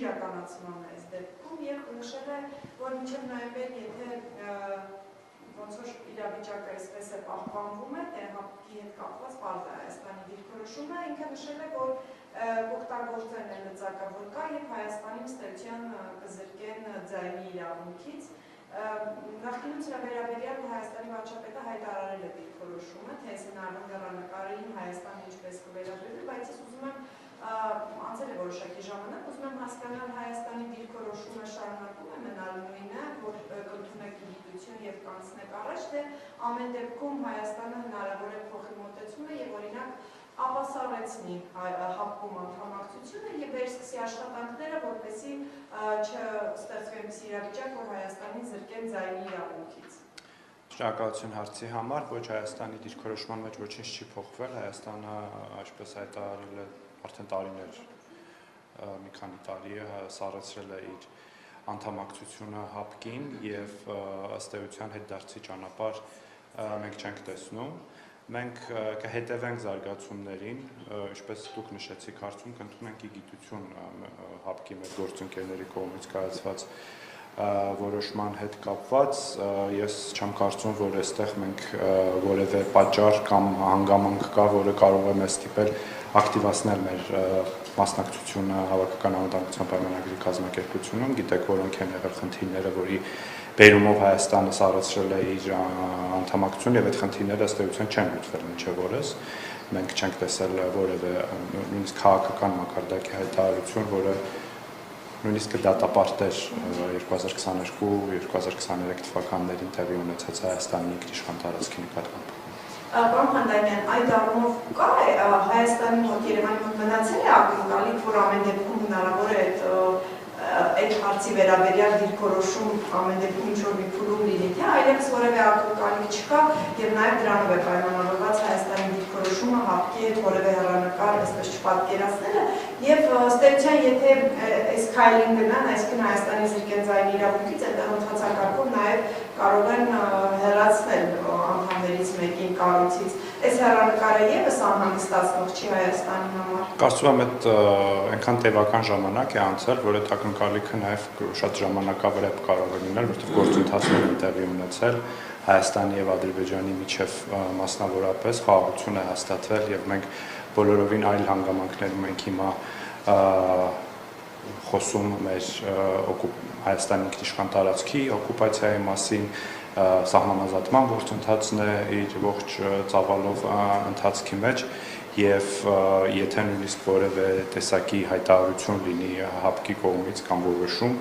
իրականացման է այս դեպքում և նշել է, որ մինչև նոյեմբեր, եթե ոնց որ իրավիճակը այսպես է պահպանվում է, հապկի հետ կապված պարզ է Հայաստանի դիրքորոշումը, ինքը նշել է, որ կօգտագործեն է լծակը, որ կա և Հայաստանի ըստեյության կզրկեն ձայնի իրավունքից։ Նախկինում սրա վերաբերյալ Հայաստանի վարչապետը հայտարարել է դիրքորոշումը, թե այս հեռանկարային Հայաստանը ինչպես կվերաբերվի, բայց ես ուզում եմ անցել է որոշակի ժամանակ, ուզում եմ հասկանալ Հայաստանի դիրքորոշումը շարունակում է մնալ նույնը, որ կընդունեք գիտություն և կանցնեք առաջ, թե ամեն դեպքում Հայաստանը հնարավոր է փոխի մոտեցումը և օրինակ ապասառեցնի հապկում անդամակցությունը և վերսկսի աշխատանքները, որպեսզի չստեղծվի այնպիսի իրավիճակ, որ Հայաստանին զրկեն ձայնի իրավունքից։ Շնորհակալություն հարցի համար, ոչ Հայաստանի դիրքորոշման մեջ ոչինչ չի փոխվել, Հայաստանը այսպես հայտարարել է արդեն տարիներ, մի քանի տարի է սառեցրել է իր անդամակցությունը հապկին և ըստ էության հետդարձի ճանապարհ մենք չենք տեսնում։ Մենք կհետևենք զարգացումներին, ինչպես դուք նշեցիք հարցում, կընդունենք գիտություն հապկի մեր գործընկերների կողմից կայացված որոշման հետ կապված, ես չեմ կարծում, որ այստեղ մենք որևէ պատճառ կամ հանգամանք կա, որը կարող է մեզ ստիպել ակտիվացնել մեր մասնակցությունը հավաքական անվտանգության պայմանագրի կազմակերպությունում, գիտեք որոնք են եղել խնդիրները, որի բերումով Հայաստանը սառեցրել է իր անդամակցությունը և այդ խնդիրները ըստ էության չեն լուծվել մինչև օրս։ Մենք չենք տեսել որևէ նույնիսկ քաղաքական մակարդակի հայտարարություն, որը նույնիսկ դատապարտեր 2022-2023 թվականներին տեղի ունեցած Հայաստանի ինքնիշխան տարածքի նկատմամբ։ Պարոն Խանդանյան, այդ առումով կա Հայաստանի մոտ Երևանի մոտ մնացել է ակնկալիք, որ ամեն դեպքում հնարավոր է այդ հարցի վերաբերյալ դիրքորոշում ամեն դեպքում ինչ-որ մի փուլում լինի, թե այլևս որևէ ակնկալիք չկա և նաև դրանով է պայմանավորված Հայաստանի դիրքորոշումը հապկի հետ որևէ հեռանկար այսպես չպատկերացնելը և ըստ էության եթե այս քայլին գնան, այսինքն Հայաստանի զրկեն ձայնի իրավունքից, այնտեղ ընդհանցակարգով նաև կարող են հեռացնել անդամներից մեկին կառույցից, այս հեռանկարը ևս անհանգստացնող չի Հայաստանի համար։ Կարծում եմ այդ այնքան տևական ժամանակ է անցել, որ այդ ակնկալիքը նաև շատ ժամանակավրեպ կարող է լինել, որովհետև գործընթացներ են տեղի ունեցել Հայաստանի և Ադրբեջանի միջև մասնավորապես խաղաղություն է հաստատվել և մենք բոլորովին այլ հանգամանքներում ենք հիմա խոսում մեր Հայաստանի ինքնիշխան տարածքի օկուպացիայի մասին, սահմանազատման գործընթացն է իր ողջ ծավալով ընթացքի մեջ և եթե նույնիսկ որևէ տեսակի հայտարարություն լինի հապկի կողմից կամ որոշում,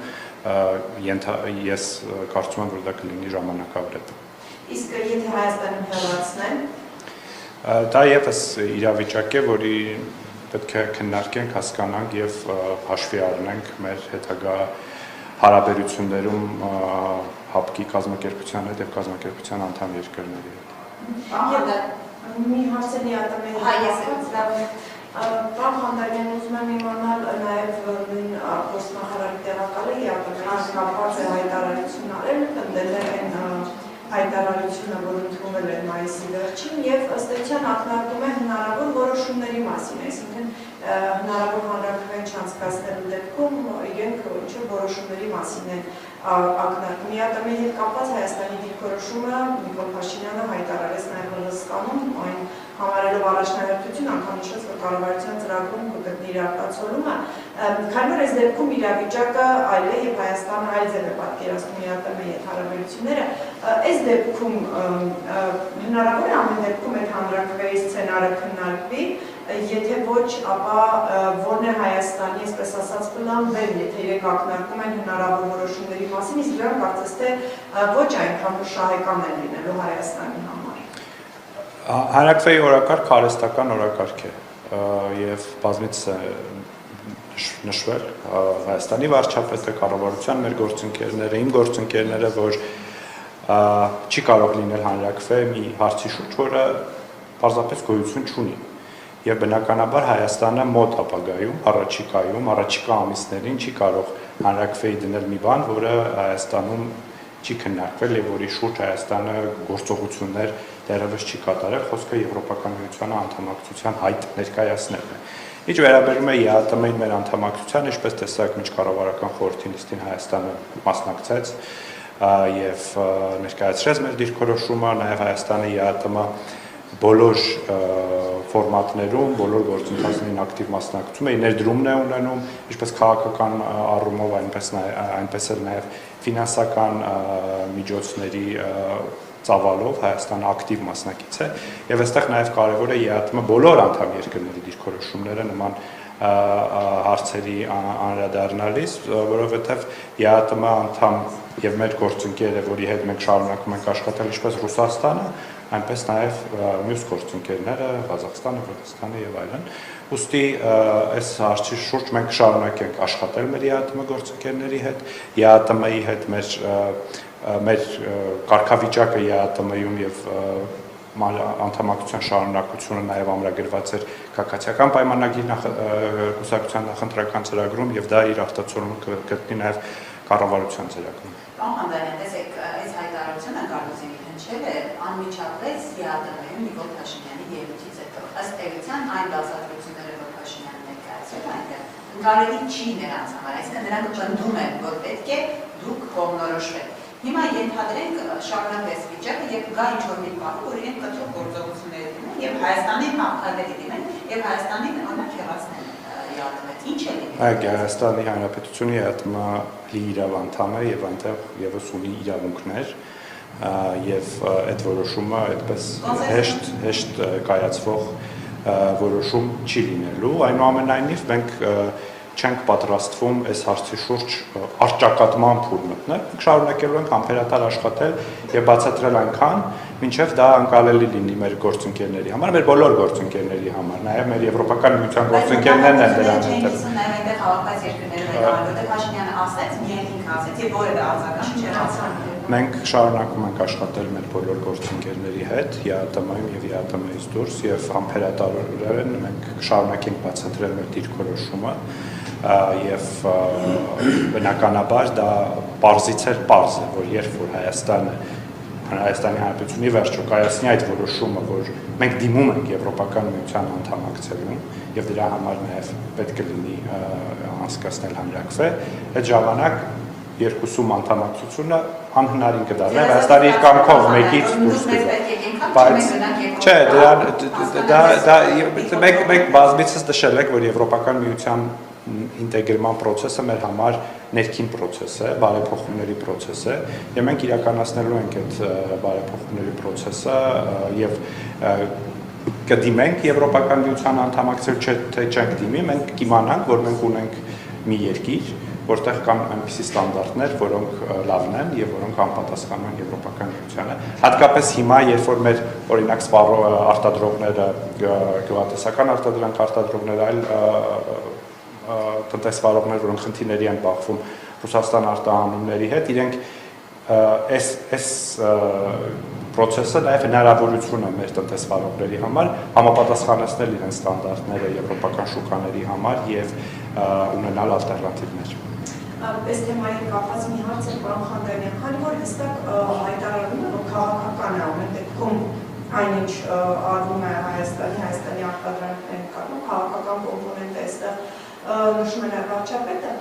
ես կարծում եմ, որ դա կլինի ժամանակավրեպ։ Իսկ եթե Հայաստանում հեռացնեն։ Դա ևս իրավիճակ է, որի պետք է քննարկենք, հասկանանք և հաշվի առնենք մեր հետագա հարաբերություններում հապկի կազմակերպության հետ և կազմակերպության անդամ երկրների հետ։ Մի հարցերի ատամերի Պարոն Խանդանյան, ուզում եմ իմանալ նաև նույն գործնախարարի տեղակալը ատամերից կապված է հայտարարություն արել, ընդդել է այն հայտարարությունը, որ ընդունվել է մայիսի վերջին և ըստ էության ակնարկում է հնարավոր որոշումների մասին, այսինքն հնարավոր հանրաքվեն չանցկացնելու դեպքում իրենք ինչ-որ որոշումների մասին են ակնարկում։ Ատամերի հետ կապված Հայաստանի դիրքորոշումը Նիկոլ Փաշինյանը հայտարարեց նաև Հռվստանում, այն համարելով առաջնահերթություն, անգամ նշեց, որ կառավարության ծրագրում կգտնի իր արտացոլումը, քանի որ այս դեպքում իրավիճակը այլ է և Հայաստանը այլ ձև է պատկերացնում ԵԱՏՄ-ի հետ հարաբերությունները, այս դեպքում հնարավոր է ամեն դեպքում այդ հանրաքվեի սցենարը քննարկվի, եթե ոչ, ապա որն է Հայաստանի, այսպես ասած, պլան B-ն, եթե իրենք ակնարկում են հնարավոր որոշումների մասին, իսկ դրանք կարծես թե ոչ այնքան շահեկան են լինելու Հայաստանի համար։ Հանրաքվեի օրակարգ արհեստական օրակարգ է և բազմիցս է նշվել Հայաստանի վարչապետը, կառավարության մեր գործընկերները, իմ գործընկերները, որ չի կարող լինել հանրաքվե մի հարցի շուրջ, որը պարզապես գոյություն չունի։ Եվ բնականաբար Հայաստանը մոտ ապագայում, առաջիկա ամիսներին չի կարող հանրաքվեի դնել մի բան, որը Հայաստանում չի քննարկվել և որի շուրջ Հայաստանը գործողություններ դեռևս չի կատարել, խոսքը Եվրոպական միությանը անդամակցության հայտ ներկայացնելն է։ Ինչ վերաբերում է ԵԱՏՄ-ին մեր անդամակցության, ինչպես տեսակ միջկառավարական խորհրդի նիստին Հայաստանը մասնակցեց եւ ներկայացրեց մեր դիրքորոշումը, նաեւ Հայաստանը ԵԱՏՄ բոլոր ֆորմատներում, բոլոր գործընթացներին ակտիվ մասնակցում է, ներդրումն է ունենում, ինչպես քաղաքական առումով, այնպես էլ նաեւ ֆինանսական միջոցների ծավալով Հայաստանը ակտիվ մասնակից է եւ այստեղ նաեւ կարեւոր է ԵԱՏՄ բոլոր անդամ երկրների դիրքորոշումները նման հարցերի անդրադառնալիս, որովհետեւ ԵԱՏՄ անդամ եւ մեր գործընկերը, որի հետ մենք շարունակում ենք աշխատել ինչպես Ռուսաստանը, այնպես նաեւ մյուս գործընկերները, Ղազախստանը, Վրաստանը եւ այլն։ Ուստի այս հարցի շուրջ մենք շարունակենք աշխատել մեր ԵԱՏՄ գործընկերների հետ, ԵԱՏՄ-ի հետ մեր կարգավիճակը ԵԱՏՄ-ում եւ անդամակցության շարունակությունը նաեւ ամրագրված էր քաղաքացիական պայմանագիր կուսակցության նախընտրական ծրագրում եւ դա իր արտացոլումը կգտնի նաեւ կառավարության ծրագրում։ Պարոն Խանդարյան, տեսեք, այս հայտարարությունը Գարուզինի հնչել է անմիջապես ԵԱՏՄ-ում Նիկոլ Փաշինյանի ելույթից հետո։ Ըստ էության այն բացատրությունները, որ Փաշինյանը ներկայացրել այնտեղ, ընկալելի չի նրանց համար, այսինքն նրանք պնդում են, որ պետք է դուք կողմնորոշվեք։ Հիմա ենթադրենք շարունակվեց վիճակը եւ գա ինչ-որ մի բան, որ իրենք կտրուկ գործողություններ դիմեն եւ Հայաստանին հաղթահարելի դիմեն եւ Հայաստանին օրինակ հեռացնեն ԵԱՏՄ-ից։ Ինչ է լինի։ Այո, Հայաստանի Հանրապետությունը ԵԱՏՄ-ի իրավանդամ է եւ այնտեղ եւս ունի իրավունքներ եւ այդ որոշումը այդպես հեշտ կայացվող որոշում չի լինելու, այնուամենայնիվ մենք չենք պատրաստվում այս հարցի շուրջ առճակատման փուլ մտնել, մենք շարունակելու ենք համբերատար աշխատել եւ բացատրել այնքան, մինչեւ դա անկալելի լինի մեր գործընկերների համար, մեր բոլոր գործընկերների համար, նաեւ մեր Եվրոպական միության գործընկերներն են դրան հետեւ։ Նաեւ այնտեղ հավաքված երկրները որտեղ Փաշինյանը ասեց, միայն ինքը ասեց եւ որևէ ազգական չերացան։ Մենք շարունակում ենք աշխատել մեր բոլոր գործընկերների հետ, ԵԱՏՄ-ում եւ ԵԱՏՄ-ից դուրս եւ համբերատարորեն մենք կշարունակենք բացատրել մեր դիրքորոշումը եւ բնականաբար դա պարզից էր պարզ է, որ երբ որ Հայաստանի Հանրապետությունի վերջո կայացնի այդ որոշումը, որ մենք դիմում ենք Եվրոպական միության անդամակցելուն եւ դրա համար նաեւ պետք է լինի անցկացնել հանրակրվե, այդ ժամանակ երկուսում անդամակցությունը անհնարին կդառնա, Հայաստանի իր կամքով մեկից դուրս կգա։ Բայց չէ, դա մեկ բազմիցս նշել եք, որ Եվրոպական միության ինտեգրման process-ը մեր համար ներքին process է, բարեփոխումների process է, եւ մենք իրականացնելու ենք այդ բարեփոխումների process-ը եւ կդիմենք Եվրոպական միության անդամակցել թե չենք դիմի, մենք կիմանանք, որ մենք ունենք մի երկիր, որտեղ կան այնպիսի ստանդարտներ, որոնք լավն են եւ որոնք համապատասխանում են Եվրոպական միությանը։ Հատկապես հիմա, երբ որ մեր օրինակ արտադրողները, գյուղատնտեսական արտադրանք արտադրողները, այլ տնտեսվարողներ, որոնք խնդիրների են բախվում Ռուսաստան արտահանումների հետ, իրենք այս process-ը նաև հնարավորություն է մեր տնտեսվարողների համար համապատասխանեցնել իրենց ստանդարտները եվրոպական շուկաների համար եւ ունենալ ալտերնատիվներ։ Այս թեմայի կապված մի հարց է, պարոն Խանդարյան, քանի որ հստակ հայտարարվում է, որ քաղաքական է ամեն դեպքում այնինչ արվում է Հայաստանի արտադրանքներին կառնում, քաղաքական կոմպոնենտ է այստեղ նշում է վարչապետը,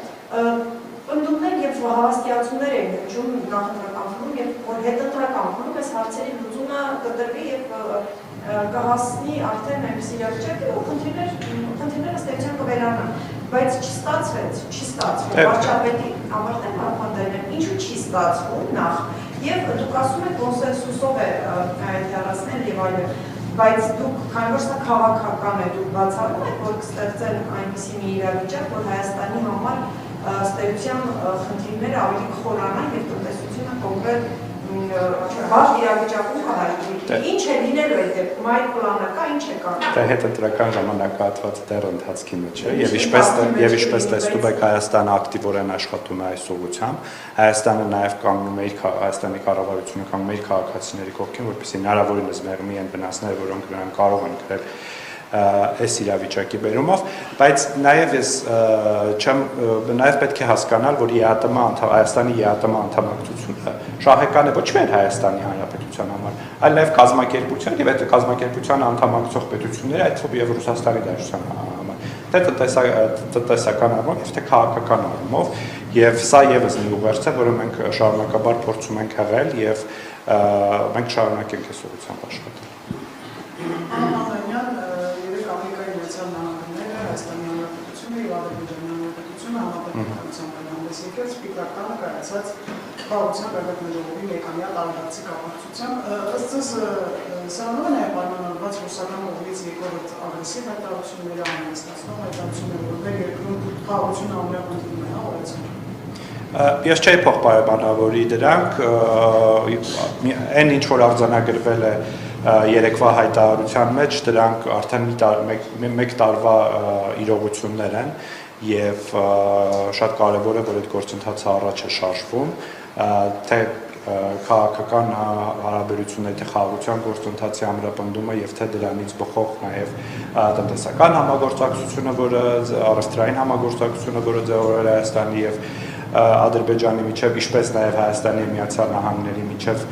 պնդումներ եւ հավաստիացումներ են հնչում նախընտրական փուլում, երբ որ հետընտրական փուլում այս հարցերի լուծումը կտրվի եւ կհասնի արդեն այնպես իրավիճակի, որ խնդիրները ըստ էության կվերանան, բայց չի ստացվում վարչապետի ավարտել Խանդարյան, ինչու չի ստացվում նախ եւ դուք ասում եք կոնսենսուսով է այդ հեռացնել եւ այլն, բայց դուք քանի որ սա քաղաքական է, դուք բացառում եք, որ կստեղծեն այնպիսի մի իրավիճակ, որ Հայաստանի համար ըստ էության խնդիրները ավելի խորանան եւ տնտեսությունը կոնկրետ բաց իրավիճակում կհայտնվի։ Ինչ է լինելու այդ դեպքում, այդ պլանը կա, ինչ է կան։ Դա հետընտրական ժամանակահատվածը դեռ ընթացքի մեջ է եւ ինչպես տեսնում եք Հայաստանը ակտիվորեն աշխատում է այս ուղղությամբ։ Հայաստանը նաեւ կանգնում է իր Հայաստանի կառավարությունը կանգնում է իր քաղաքացիների կողքին, որպեսզի հնարավորինս մեղմի այն վնասները, որոնք նրանք կարող են կրել այս իրավիճակի բերումով, բայց նաև ես նաև պետք է հասկանալ, որ Հայաստանի ԵԱՏՄ անդամակցությունը շահեկան է ոչ միայն Հայաստանի Հանրապետության համար, այլ նաև կազմակերպության եւ այդ կազմակերպության անդամակցող պետությունների, այդ թվում եւ Ռուսաստանի Դաշնության համար, թե տնտեսական առումով, թե քաղաքական առումով, եւ սա եւս մի ուղերձ է, որը մենք շարունակաբար փորձում ենք հղել եւ մենք շարունակենք այս ուղղությամբ աշխատել։ Հայաստանի Հանրապետությունը եւ Ադրբեջանի Հանրապետությունը համապատասխանությամբ հանդես սպիտականը կայացած խաղաղության գագաթնաժողովի մեկամյա տարեդարձի կապակցությամբ ըստ ձեզ սրանով է նաև պայմանավորված ռուսական կողմից եկող ագրեսիվ հայտարարությունները անհանգստացնող հայտարարությունները, որ մեր երկրում խաղաղությունը ամրապնդվում է, օրեցօր։ Ես չէի փոխպայմանավորի դրանք, այն ինչ որ արձանագրվել է երեկվա հայտարարության մեջ, դրանք արդեն մեկ տարվա իրողություններ են եւ շատ կարեւոր է, որ այդ գործընթացը առաջ է շարժվում, թե քաղաքական հարաբերությունների, թե խաղաղության գործընթացի ամրապնդումը եւ թե դրանից բխող նաեւ տնտեսական համագործակցությունը, որը առևտրային համագործակցությունը, որը ձևավորել է Հայաստանի եւ Ադրբեջանի միջև, ինչպես նաև Հայաստանի Միացյալ Նահանգների միջև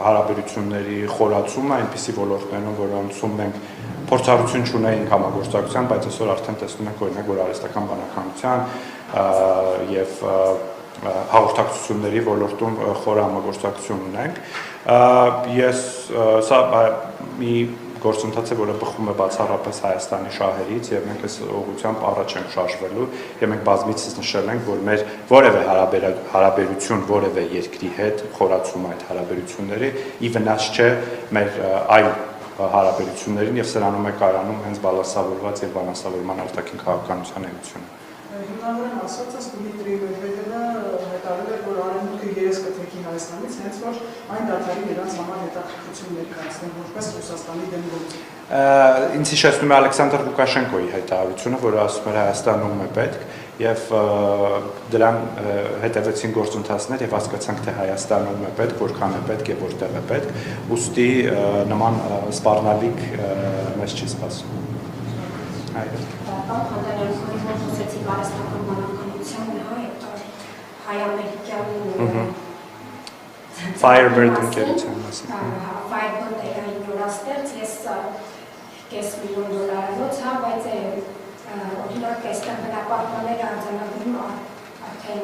հարաբերությունների խորացումը այնպիսի ոլորտներում, որոնցում մենք փորձառություն չունեինք համագործակցության, բայց այսօր արդեն տեսնում ենք օրինակ, որ արհեստական բանականության եւ հաղորդակցությունների ոլորտում խոր համագործակցություն ունենք։ Ես սա մի գործընթաց է, որը բխում է բացառապես Հայաստանի շահերից եւ մենք այս ուղղությամբ առաջ ենք շարժվելու եւ մենք բազմիցս նշել ենք, որ մեր որևէ հարաբերություն որևէ երկրի հետ խորացում այդ հարաբերությունների ի վնաս չէ մեր այլ հարաբերություններին եւ սրանում է կայանում հենց բալանսավորված եւ բալանսավորման արտաքին քաղաքականության էությունը։ Հիմնավորեն ասած, Դմիտրի Մեդվեդևը հայտարարել է, որ Արևմուտքը երես կթեքի Հայաստանից, հենց որ այն դադարի նրանց համար հետաքրքրություն ներկայացնեն, որպես Ռուսաստանի դեմ գործ։ Ինձ հիշեցնում է Ալեքսանդր Լուկաշենկոյի հայտարարությունը, որը ասում էր Հայաստանում է պետք, եւ դրան հետևեցին գործընթացներ եւ հասկացանք, թե Հայաստանում է պետք, որքան է պետք եւ որտեղ է պետք, ուստի նման սպառնալիք մեզ չի սպասում։ Այո։ Արհեստական բանականության հայ-ամերիկյան Firebird ընկերության մասին։ Firebird AI նորաստեղծ, ես կես միլիոն դոլարանոց, բայց օրինակ այստեղ բնապահպանները արձանագրում արդեն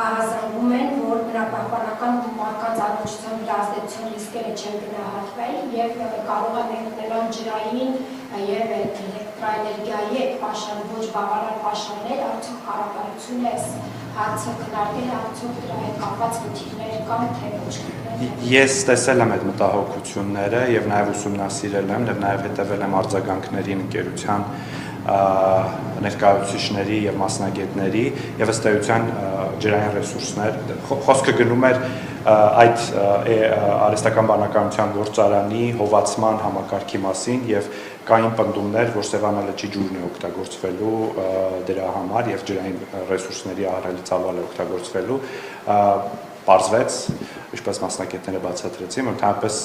առանձնվում են, որ բնապահպանական մարդկանց առողջության վրա ազդեցության ռիսկերը չեն գնահատվել եւ կարող է մեկնել ջրային եւ էլեկտրաէներգիայի այդ պաշարը ոչ բավարար պաշարներ, արդյոք կառավարությունը այս հարցը քննարկել է, արդյոք դրա հետ կապված խնդիրներ կան, թե ոչ։ Ես տեսել եմ այդ մտահոգությունները եւ նաեւ ուսումնասիրել եմ, եւ նաեւ հետեւել եմ արձագանքներին ընկերության ներկայացուցիչների եւ մասնագետների եւ ըստ էության ջրային ռեսուրսներ խոսքը գնում էր այդ արհեստական բանականության գործարանի հովացման համակարգի մասին եւ կային պնդումներ, որ Սևանա լճի ջուրն է օգտագործվելու դրա համար եւ ջրային ռեսուրսների ահռելի ծավալ է օգտագործվելու պարզվեց, ինչպես մասնագետները բացատրեցին, որ ընդհանրապես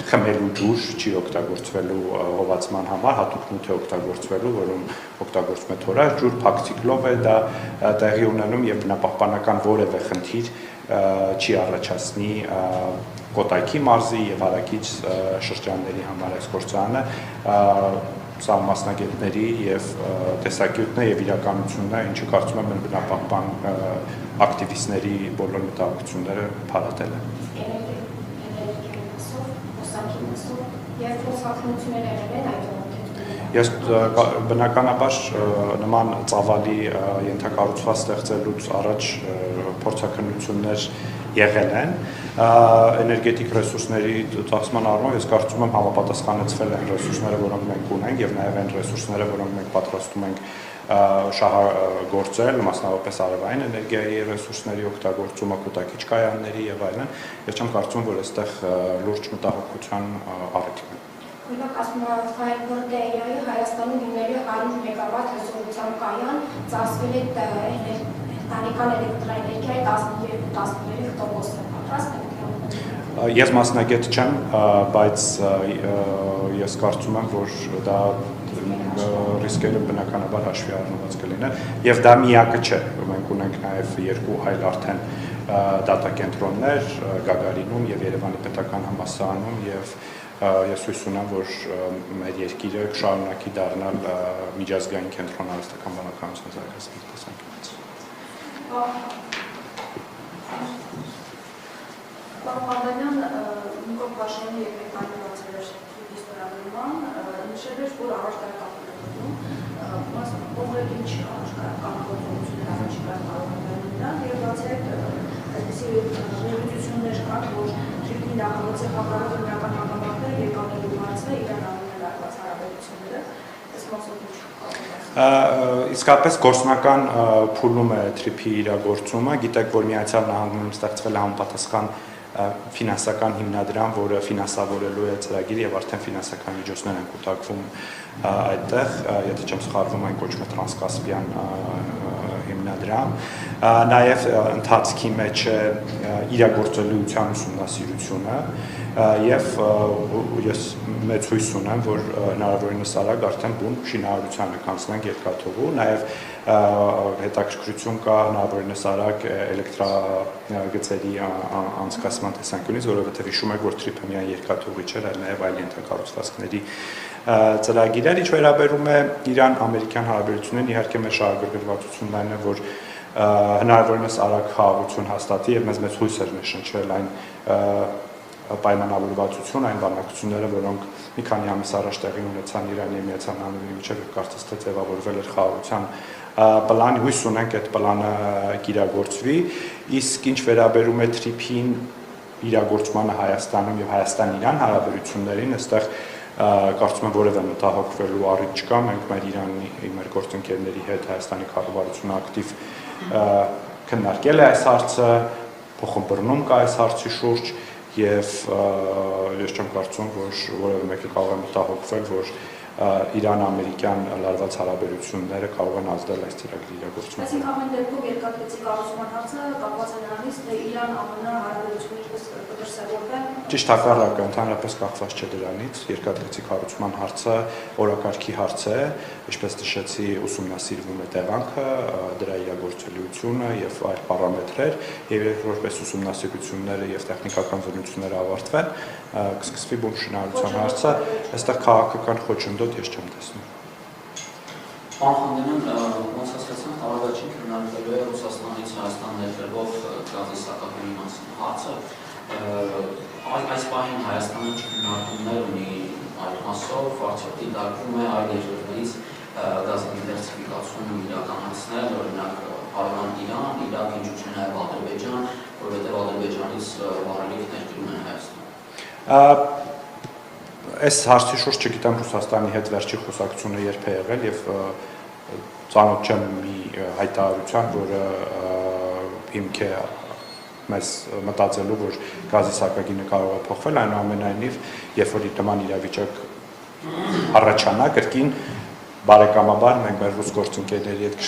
խմելու ջուր չի օգտագործվելու հովացման համար, հատուկ նյութ է օգտագործվելու, որում օգտագործվում է թորաշ ջուր, փակ ցիկլով է դա տեղի ունենում եւ բնապահպանական որևէ խնդիր չի առաջացնի Կոտայքի մարզի եւ Հարակիչ շրջանների համար այս գործարանը սա մասնագետների եւ տեսակետն է եւ իրականությունն է, ինչը կարծում եմ բնապահպան ակտիվիստների բոլոր մտահոգությունները փարատել են։ Ես բնականաբար նման ծավալի ենթակառուցված ստեղծելուց առաջ փորձաքննություններ եղել են էներգետիկ ռեսուրսների ծախսման առումով ես կարծում եմ համապատասխանեցվել են ռեսուրսները, որոնք մենք ունենք եւ նաեւ այն ռեսուրսները, որոնք մենք պատրաստում ենք շահագործել, մասնավորապես արևային էներգիայի ռեսուրսների օգտագործումը, կուտակիչ կայանների եւ այլն, ես չեմ կարծում, որ այստեղ լուրջ մտահոգության առիթ կա։ Օրինակ ասում է Firebird AI-ը Հայաստանում հիմնելու 100 մեգավատ հզորությամբ կայան, ծախսվել է ընտանեկան էլեկտրաէներգիայի 12-13% պատրաստ ենք։ Ես մասնագետ չեմ, բայց ես կարծում եմ, որ դա ռիսկերը բնականաբար հաշվի առնված կլինեն, եւ դա միակը չէ, մենք ունենք նաեւ երկու այլ արդեն դատակենտրոններ Գագարինում եւ Երևանի պետական համալսարանում եւ ես հույս ունեմ, որ մեր երկիրը կշարունակի դառնալ միջազգային կենտրոն արհեստական բանականության զարգացման տեսանկյունից։ Պարոն Անդրանյան, Նիկոլ Փաշինյանի եւ Մեքանի Վարչապետի ստորագրման նշել էր, որ առաջատարական պլանում կոնկրետ ինչ առաջատարական գործողություններ առաջիկայում կարող են լինել եւ բացի այդ այսպիսի ներկայություններ կան, որ Թրիպլի նախագծի հակառակ հիմնական հակամարտները երկաթուղի հարցը իրան առնել արված հարաբերությունները, այս մասով ինչ Իսկապես գործնական փուլում է Թրիփի իրագործումը, գիտեք, որ Միացյալ Նահանգներում ստեղծվել է համապատասխան ֆինանսական հիմնադրամ, որը ֆինանսավորելու է ծրագիրը եւ արդեն ֆինանսական միջոցներ են կուտակվում այդտեղ, եթե չեմ սխալվում, այն կոչվում է Տրանսկասպիան հիմնադրամ, նաեւ ընթացքի մեջ է իրագործելիության ուսումնասիրությունը եւ ես մեծ հույս ունեմ, որ հնարավորինս արագ արդեն բուն շինարարությանը կանցնենք երկաթուղու, նաեւ հետաքրքրություն կա հնարավորինս արագ էլեկտրագծերի անցկացման տեսանկյունից, որովհետեւ հիշում եք, որ Թրիփը միայն երկաթուղի չէր, այլ նաեւ այլ ենթակառուցվածքների ծրագիր էր, ինչ վերաբերում է Իրան-ամերիկյան հարաբերություններին, իհարկե մեր շահագրգռվածությունն այն է, որ հնարավորինս արագ խաղաղություն հաստատի եւ մեծ հույս էր նշել այն պայմանավորվածություն, այն բանակցությունները, որոնք մի քանի ամիս առաջ տեղի ունեցան Իրանի եւ Միացյալ Նահանգների միջեւ, կարծես թե ձևավորվել էր խաղաղության պլան, հույս ունենք այդ պլանը կիրագործվի, իսկ ինչ վերաբերում է Թրիփին իրագործմանը Հայաստանում եւ Հայաստան-Իրան հարաբերություններին, այստեղ կարծում եմ որևէ մտահոգվելու առիթ չկա, մենք մեր Իրանի մեր գործընկերների հետ Հայաստանի կառավարությունը ակտիվ քննարկել է այս հարցը, փոխըմբռնում կա այս հարցի շուրջ եւ ես չեմ կարծում, որ որևէ մեկը կարող է մտահոգվել, որ Իրան-ամերիկյան լարված հարաբերությունները կարող են ազդել այս ծրագրի իրագործմանը։ Այսինքն ամեն դեպքում երկաթգծի կառուցման հարցը կապված է նրանից, թե Իրան-ԱՄՆ հարաբերությունները կդրսևորվեն։ Ճիշտ հակառակը, ընդհանրապես կախված չէ դրանից, երկաթգծի կառուցման հարցը օրակարգի հարց է, ինչպես նշեցի, ուսումնասիրվում է տեղանքը, դրա իրագործելիությունը եւ այլ պարամետրեր, եւ որպես ուսումնասիրությունները եւ տեխնիկական զրույցները ավարտվեն, կսկսվի բուն շինարարության հարցը, այստեղ քաղաքական խոչընդոտ ես չեմ տեսնում։ Պարոն Անդրանյան, ոնց հասկացանք, առաջին քննարկվելու է Ռուսաստանից Հայաստան ներկրվող գազի սակագնի մասին հարցը։ Այս պահին Հայաստանը քննարկումներ ունի այդ մասով, արդյոք դիտարկվում է այլ երկրներից գազի դիվերսիֆիկացում իրականացնել, օրինակ Հարևան Իրան, Իրաք, ինչու՞ չէ նաև Ադրբեջան, որովհետև Ադրբեջանից վառելիք ներկրում են Հայաստան։ Այս հարցի շուրջ չգիտեմ Ռուսաստանի հետ վերջի խոսակցությունը երբ է եղել եւ ծանոթ չեմ մի հայտարարության, որը հիմք է մեզ մտածելու, որ գազի սակագինը կարող է փոխվել, այնուամենայնիվ, երբ որ նման իրավիճակ առաջանա, կրկին բարեկամաբար մենք մեր ռուս գործընկերների հետ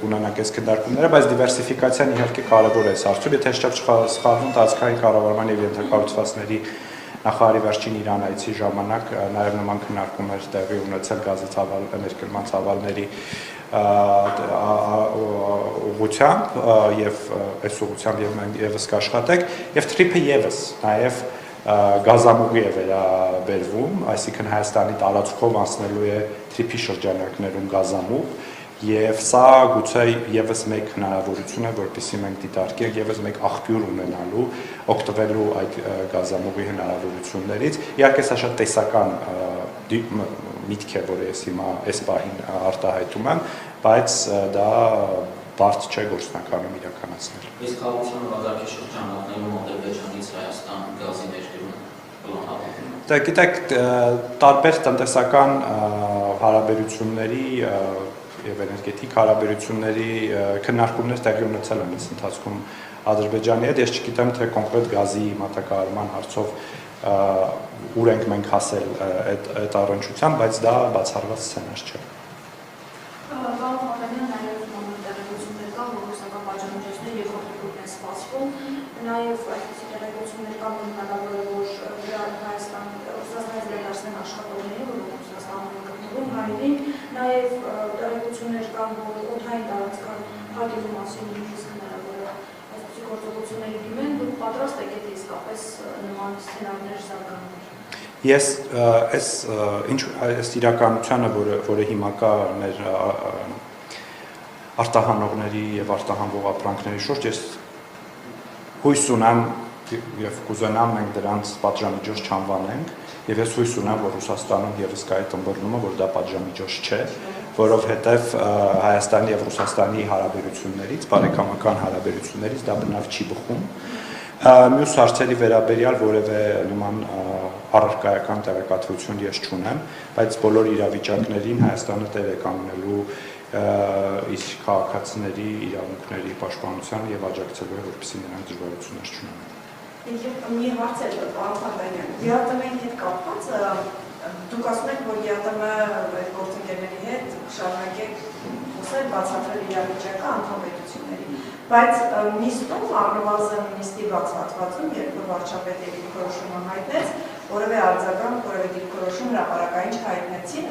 կունենանք այս քննարկումները, բայց դիվերսիֆիկացիան իհարկե կարևոր է այս հարցում, եթե չեմ սխալվում, տարածքային կառավարման եւ ենթակառուցվածքների նախարարի վերջին Իրան այցի ժամանակ նաև նման քննարկումներ տեղի ունեցել գազի ներկրման ծավալների ուղղությամբ եւ այս ուղղությամբ եւ մենք եւս կաշխատենք եւ Թրիփը եւս նաեւ գազամուղի է վերաբերվում, այսինքն Հայաստանի տարածքով անցնելու է Թրիփի շրջանակներում գազամուղ եւ սա գուցե եւս մեկ հնարավորություն է, որպեսզի մենք դիտարկենք եւս մեկ աղբյուր ունենալու, օգտվելու այդ գազամուղի հնարավորություններից։ Իհարկե սա շատ տեսական միտք է, որը ես հիմա այս պահին արտահայտում եմ, բայց դա բարդ չէ գործնականում իրականացնել։ Իսկ խաղաղության վարակի շրջանակներում Ադրբեջանից Հայաստան գազի ներկրում պլանավորվում է։ Դա գիտեք, տարբեր տնտեսական հարաբերությունների եւ էներգետիկ հարաբերությունների քննարկումներ տեղի ունեցել են այս ընթացքում Ադրբեջանի հետ, ես չգիտեմ թե կոնկրետ գազի մատակարարման հարցով ուր ենք մենք հասել այդ առնչությամբ, բայց դա բացառված սցենար չէ։ Պարոն Անդրանյան, նաև տեղեկություններ կան, որ ռուսական պատժամիջոցների երկրորդ փուլն է սպասվում, նաև այսպիսի տեղեկություններ կան, որ հնարավոր այլին, նաև տեղեկություններ կան, որ օդային տարածքան հակելու մասին նույնիսկ հնարավոր է այսպիսի գործողությունների դիմեն, դուք պատրաստ եք եթե իսկապես նման սցենարներ զարգանան։ Ես այս իրականությանը, որը հիմա կա մեր արտահանողների եւ արտահանվող ապրանքների շուրջ, ես հույս ունեմ եւ կուզենամ մենք դրանց պատժամիջոց չանվանենք եւ ես հույս ունեմ, որ Ռուսաստանում եւս կա այդ ըմբռնումը, որ դա պատժամիջոց չէ, որովհետեւ Հայաստանի եւ Ռուսաստանի հարաբերություններից, բարեկամական հարաբերություններից դա բնավ չի բխում։ Մյուս հարցերի վերաբերյալ որևէ նման առարկայական տեղեկատվություն ես չունեմ, բայց բոլոր իրավիճակներին Հայաստանը տեղ է կանգնելու իր քաղաքացիների իրավունքների պաշտպանության եւ աջակցելու, որպեսզի նրանք դժվարություններ չունենան։ Մի հարց է, պարոն Փարդանյան, ԵԱՏՄ-ի հետ կապված, դուք ասում եք, որ ԵԱՏՄ այդ գործընկերների հետ շարունակեք խոսել, բացատրել իրավիճակը անդամպետությունների, բայց նիստում առնվազն նիստի բաց հատվածում, երբ որ վարչապետը դիրքորոշումը հայտնեց, որևէ արձագանք, որևէ դիրքորոշում հրապարակային չհայտնեցին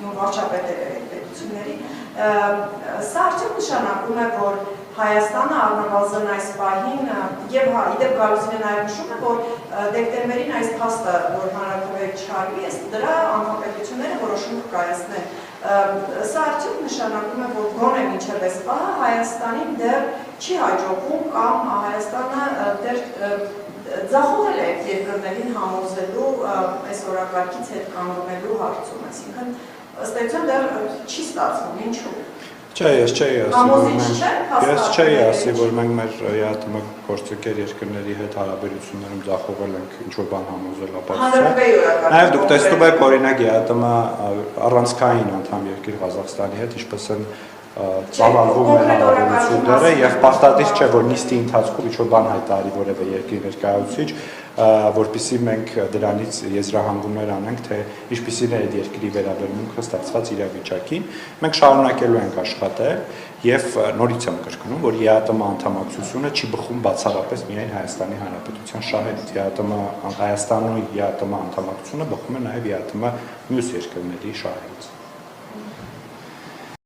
վարչապետերը այդ պետությունների, սա արդյոք նշանակում է, որ Հայաստանը առնվազն այս պահին եւ իդեպ Գալուզինը նաեւ նշում է, որ դեկտեմբերին այս փաստը, որ հանրաքվեի չարվի, դրա անդամպետությունները որոշում կկայացնեն։ Սա արդյոք նշանակում է, որ գոնե մինչև այս պահը Հայաստանին դեռ չի հաջողվում կամ Հայաստանը դեռ ձախողել է երկրներին համոզելու այս օրակարգից հետ կանգնելու հարցում, այսինքն ըստ էության դեռ չի ստացվում, ինչու՞։ Չէ, ես չէի ասի, որ մենք մեր ԵԱՏՄ գործընկեր երկրների հետ հարաբերություններում ձախողել ենք ինչ-որ բան համոզել ապացուցել։ Նաև դուք տեսնում եք, օրինակ ԵԱՏՄ առանցքային անդամ երկիր Ղազախստանի հետ ինչպես են ծավալվում մեր հարաբերությունները եւ պարտադիր չէ, որ նիստի ընթացքում ինչ-որ բան հայտարարի որևէ երկրի ներկայացուցիչ, որպեսզի մենք դրանից եզրահանգումներ անենք, թե ինչպիսին է այդ երկրի վերաբերմունքը ստացված իրավիճակին։ Մենք շարունակելու ենք աշխատել եւ նորից եմ կրկնում, որ ԵԱՏՄ անդամակցությունը չի բխում բացառապես միայն Հայաստանի Հանրապետության շահերից։ Հայաստանի ԵԱՏՄ անդամակցությունը բխում է նաեւ ԵԱՏՄ մյուս երկրների շահերից։